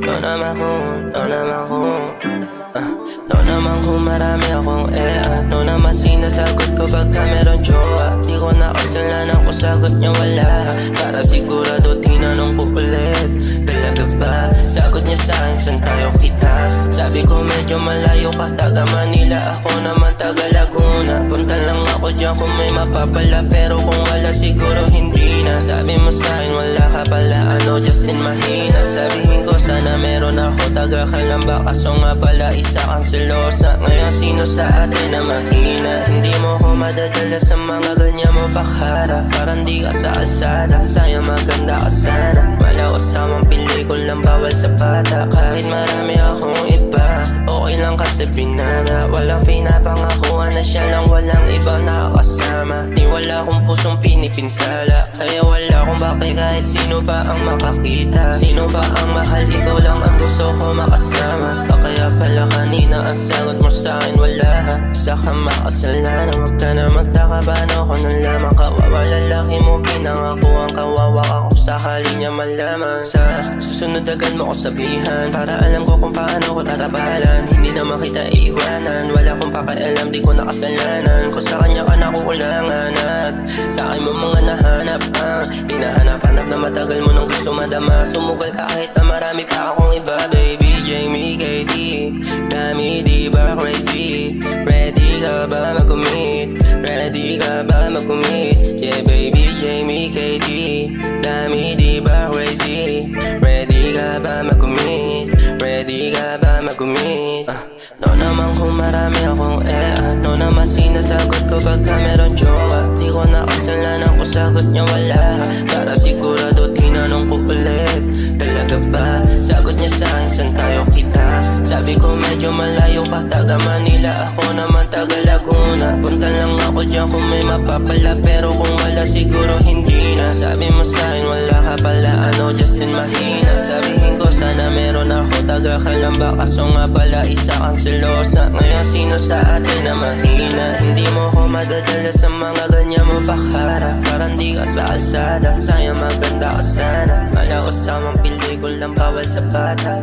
No naman kung marami akong no naman sinasagot ko pagka meron jowa. Di ko na kasalanan kung sagot niya wala. Para sigurado tinanong ko ulit, talaga ba? Sagot niya sa'kin, saan tayo kita? Sabi ko medyo malayo ka, taga Manila. Ako naman taga Laguna. Punta lang ako dyan kung may mapapala, pero kung wala siguro hindi na. Sabi mo sa'kin wala ka pala, just in mahina. Sabihin ko sana meron ako, taga Kalamba. Kaso nga pala isa kang selosa. Ngayon sino sa atin na mahina? Hindi mo ko madadala sa mga ganyan mo pakara. Parang di ka sa alsada, sayang maganda ka sana. Wala ko samang pelikulang bawal sa bata. Kahit marami akong iba, okay lang kasi binata. Walang pinapangakuan na siya lang, walang ibang nakakasama. Di wala akong pusong pinipinsala, kaya wala akong baki kahit sino pa ang makakita. Sino ba ang mahal? Ikaw lang ang gusto ko makasama. Kaya pala kanina ang sagot mo sa'kin wala. Isa ka makasalanan, huwag ka na magtaka. Paano ko nalaman? Kawawa lalaki mo, pinangako ang kawawa ka kung sakali niya malaman. Sa susunod agad mo ko sabihan, para alam ko kung paano ko tatapalan. Hindi naman kita iiwanan, wala akong pakialam, di ko nakasalanan. Kung sa kanya ka nakukulangan at sa akin mo mga nahanap hinahanap-hanap na matagal mo nang gusto madama. Sumugal kahit na marami pa akong iba. Baby Jamie KD, dami di ba crazy? Ready ka ba mag-commit? Ready ka ba mag-commit? Yeah baby Jamie KD, dami di ba crazy? Ready ka ba mag-commit? Ready ka ba mag-commit? No naman kung marami akong no naman sinasagot ko pagka meron jowa. Di ko na kasalanan kung sagot niya wala. Para sigurado tinanong ko ulit, talaga ba? Sagot niya sa'kin, saan tayo kita? Sabi ko medyo malayo ka, taga Manila. Ako naman taga Laguna. Punta lang ako dyan kung may mapapala, pero kung wala siguro hindi na. Sabi mo sa'kin wala ka pala, just in mahina. Sabihin ko sana meron ako, taga Kalamba. Kaso nga pala isa kang selosa. Ngayon sino sa atin na mahina? Hindi mo ko madadala sa mga ganyan mo pakara. Parang di ka sa alsada, sayang maganda ka sana. Wala ko samang pelikulang bawal sa bata.